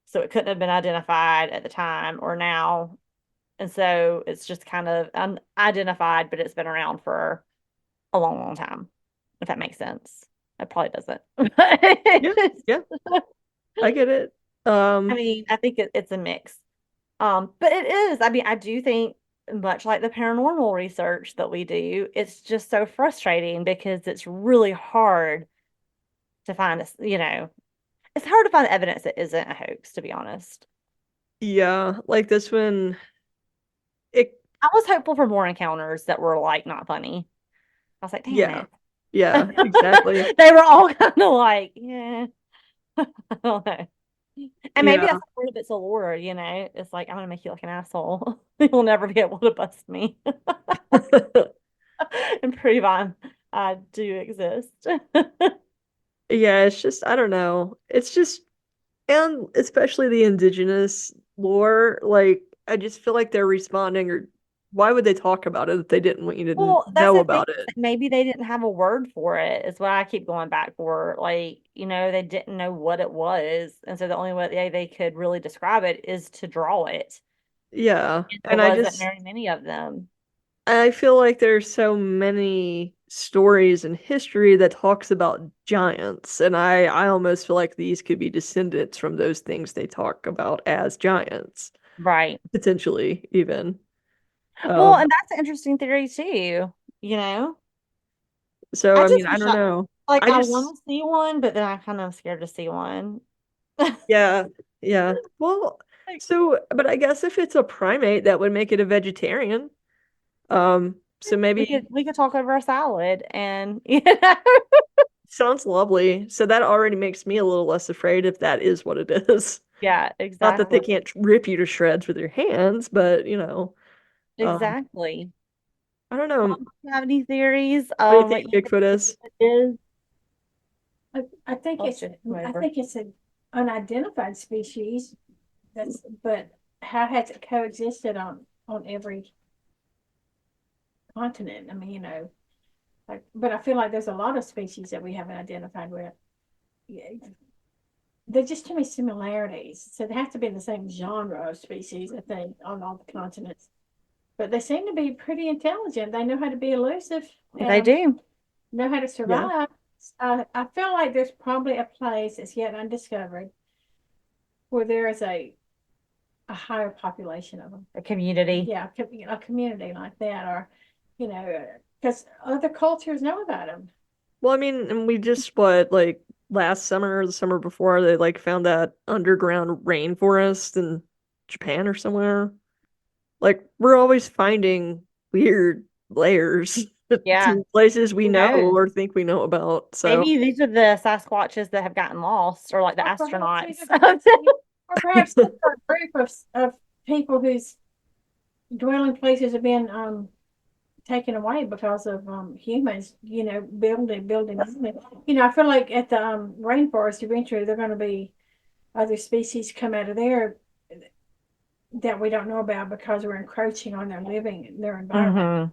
So it couldn't have been identified at the time or now. And so it's just kind of unidentified, but it's been around for a long, long time, if that makes sense. It probably doesn't. Yeah, yeah, I get it. I mean, I think it's a mix. But it is. I mean, I do think much like the paranormal research that we do, it's just so frustrating because it's really hard to find it's hard to find evidence that isn't a hoax, to be honest. Yeah, like this one, it, I was hopeful for more encounters that were like not funny. I was like, damn yeah, it. yeah, exactly. They were all kind of like, yeah, I don't know. And maybe Yeah. that's part of its allure, It's like, I'm gonna make you like an asshole. You'll never be able to bust me and prove I do exist. Yeah, it's just I don't know. It's just and especially the indigenous lore, like I just feel like they're responding or why would they talk about it if they didn't want you to Well, that's know the thing. about it? Maybe they didn't have a word for it, is what I keep going back for. Like, they didn't know what it was. And so the only way they could really describe it is to draw it. Yeah. And there And I wasn't just very many of them. I feel like there's so many stories in history that talks about giants, and I almost feel like these could be descendants from those things they talk about as giants, Right. potentially even. Well, Um, and that's an interesting theory too, you know? so I I mean, just I wish don't know. like I I just want to see one, but then I'm kind of scared to see one. yeah, yeah. Well, Like, but I guess if it's a primate, that would make it a vegetarian. So we maybe could we could talk over a salad and sounds lovely. So that already makes me a little less afraid if that is what it is. yeah, Not that they exactly. can't rip you to shreds with your hands, but um, Exactly. I don't know. Do you have any theories? What do you What think you Bigfoot think is? it is? I think Oh, it's shit, come I over. think it's an unidentified species. But how has it coexisted on every continent? I mean, but I feel like there's a lot of species that we haven't identified with. Yeah, there's just too many similarities. So they have to be in the same genre of species, I think, on all the continents. But they seem to be pretty intelligent. They know how to be elusive They and do. know how to Yeah. survive. I feel like there's probably a place that's yet undiscovered where there is a higher population of them. A community. Yeah, a community like that, or because other cultures know about them. Well, I mean, and we just like last summer or the summer before, they like found that underground rainforest in Japan or somewhere. Like we're always finding weird layers Yeah, to places we who know knows? or think we know about. So Maybe these are the Sasquatches that have gotten lost, or like the Or perhaps these astronauts. are or perhaps these are a group of people whose dwelling places have been taken away because of humans, building. I feel like at the rainforest eventually there are going to be other species come out of there that we don't know about because we're encroaching on their environment.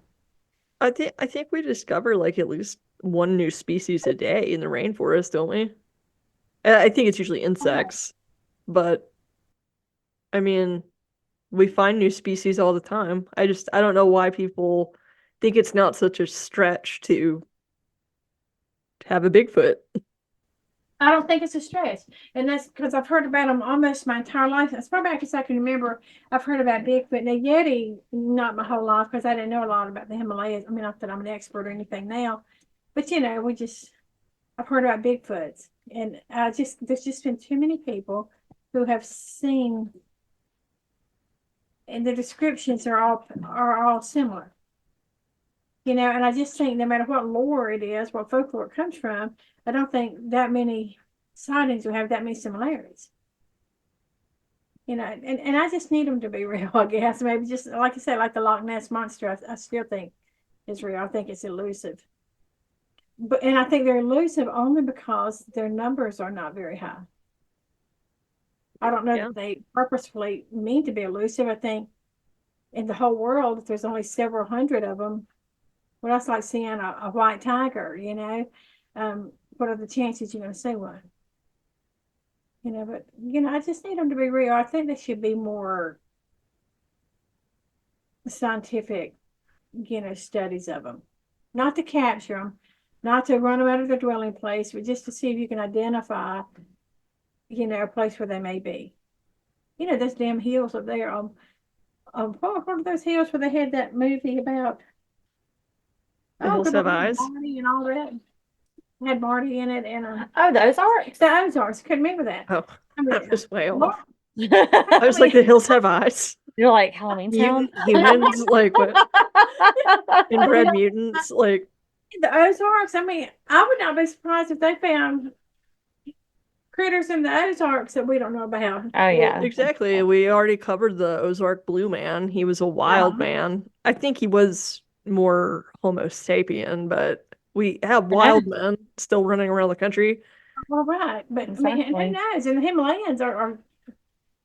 Hmm. I think we discover like at least one new species a day in the rainforest, don't we? I think it's usually Oh, insects, but I mean, we find new species all the time. I don't know why people think it's not such a stretch to have a Bigfoot. I don't think it's a stretch, and that's because I've heard about them almost my entire life. As far back as I can remember, I've heard about Bigfoot. Now, Yeti, not my whole life because I didn't know a lot about the Himalayas. I mean, not that I'm an expert or anything now, but I've heard about Bigfoots, and there's just been too many people who have seen, and the descriptions are all similar. And I just think no matter what lore it is, what folklore it comes from, I don't think that many sightings will have that many similarities. And I just need them to be real, I guess. Maybe just like I said, like the Loch Ness monster, I still think is real. I think it's elusive. And I think they're elusive only because their numbers are not very high. I don't know Yeah. that they purposefully mean to be elusive. I think in the whole world, if there's only several hundred of them, well, that's like seeing a white tiger. What are the chances you're going to see one? But I just need them to be real. I think they should be more scientific, studies of them, not to capture them, not to run them out of their dwelling place, but just to see if you can identify, a place where they may be. Those damn hills up there. What are those hills where they had that movie about? The Oh, hills good have Lord, eyes. Marty and all that. Had Marty in it, and Oh, those are. the Ozarks. Couldn't remember that. Oh, I mean, that was way Lord, off. I was like, the hills have eyes. You're like Halloween Town. Mutant humans, like what? Inbred mutants, like the Ozarks. I mean, I would not be surprised if they found critters in the Ozarks that we don't know about. Oh well, yeah. exactly. We already covered the Ozark Blue Man. He was a wild Yeah. man. I think he was more Homo sapien, but we have Yeah, wild men still running around the country. All right, but I mean, who exactly. knows? And the Himalayas are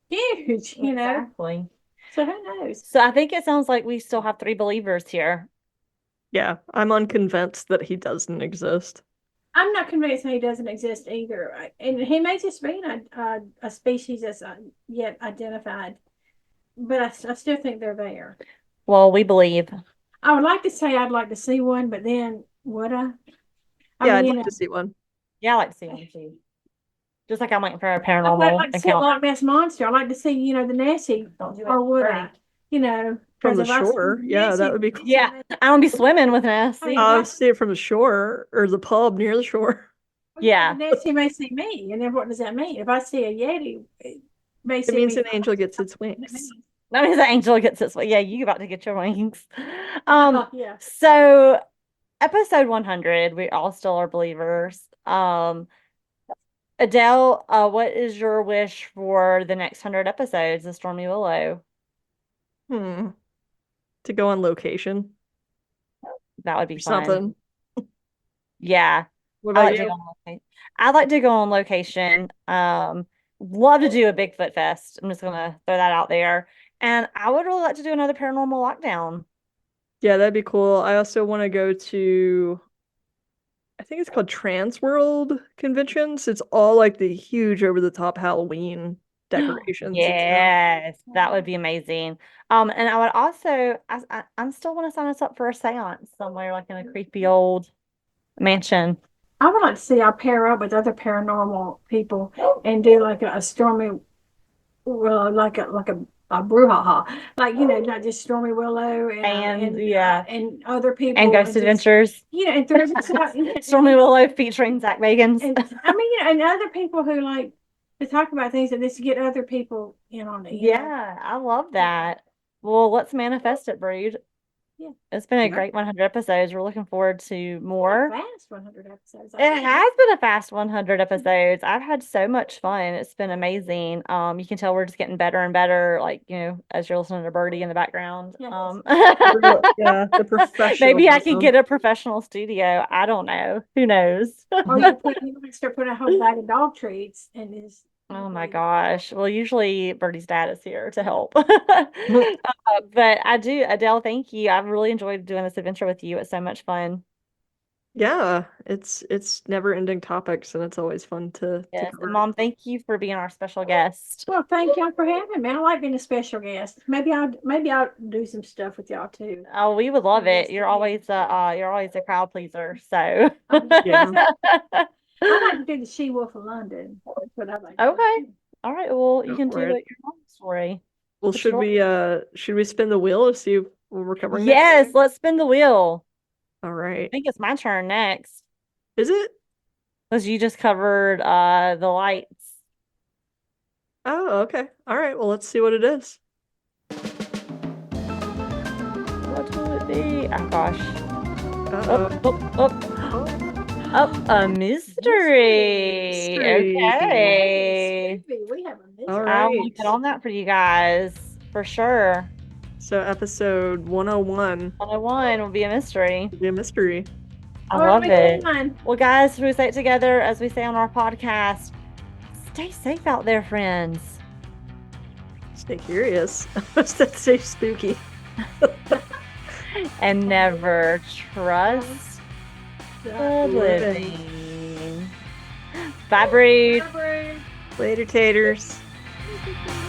huge. Exactly. So who knows? So I think it sounds like we still have three believers here. Yeah, I'm unconvinced that he doesn't exist. I'm not convinced he doesn't exist either. And he may just be a species that's yet identified, but I still think they're there. Well, we believe. I would like to say I'd like to see one, but then would I? I Yeah, mean, I'd like to see one. Yeah, I like to see one too. Just like I'm waiting for a I'd paranormal like to see a encounter. Loch Ness monster. I'd like to see, the Nessie, Don't do it. or would Birdie. I? From Because the if I see shore. the Yeah, that Nessie, would be cool. Yeah, I don't be swimming with Ness. I mean, I'll see it from the shore or the pub near the shore. Yeah. the Nessie may see me, and then what does that mean? If I see a Yeti, it may It see means me. an angel gets its That wings. means. That means the angel gets its way. Yeah, you about to get your wings. Yeah. So episode 100, we all still are believers. Adele, what is your wish for the next 100 episodes of Stormy Willow? Hmm. To go on location That would be or fun. something. Yeah, What I about like to you? go on location. I'd like to go on location. Love to do a Bigfoot fest. I'm just gonna throw that out there. And I would really like to do another paranormal lockdown. Yeah, that'd be cool. I also want to go to, I think it's called Trans World Conventions. It's all like the huge over the top Halloween decorations and stuff. Yes, that would be amazing. And I would also, I'm still want to sign us up for a seance somewhere, like in a creepy old mansion. I would like to see I'll pair up with other paranormal people and do like a stormy a brouhaha, like not just Stormy Willow and other And people, Ghost Adventures. and throw this out, Stormy Willow featuring Zach Bagans. and I mean, and other people who like to talk about things and just get other people in on it. Yeah, I love that. Well, let's manifest it, Brood. Yeah. It's been a Yeah. great 100 episodes. We're looking forward to more. Fast 100 episodes. It has been a fast 100 episodes. I've had so much fun. It's been amazing. You can tell we're just getting better and better, like, as you're listening to Birdie in the background. Yes. Yeah, the professional. Maybe I could get a professional studio. I don't know. Who knows? Or you can start putting a whole bag of dog treats and just. Oh my gosh. Well, usually Birdie's dad is here to help. But I do, Adele, thank you. I've really enjoyed doing this adventure with you. It's so much fun. Yeah, it's never ending topics, and it's always fun to Yes. cover. And Mom, thank you for being our special guest. Well, thank y'all for having me. I like being a special guest. Maybe I'll do some stuff with y'all too. Oh, we would love it. Yes, You're always a crowd pleaser. So Yeah. I like to do the She Wolf of London. That's what I like. Okay. All right. Well, you Go can do for it. your mom story. Well, For should sure. we spin the wheel to see what we're covering next? Yes, let's spin the wheel. All I right. think it's my turn next. Is it? Because you just covered the lights. Oh, okay. All right. Well, let's see what it is. What will it be? Oh gosh. Uh-oh. A mystery. Mystery. Okay. We have a mystery. All I'll right. get on that for you guys for sure. So episode 101 101 will be a mystery. will be a mystery. I What are love we it. doing? Well, guys, we say it together as we say on our podcast. Stay safe out there, friends. Stay curious. Stay spooky. And never trust the living. living. Bye, Brood. Bye, Bruce. Later, taters. Thank you.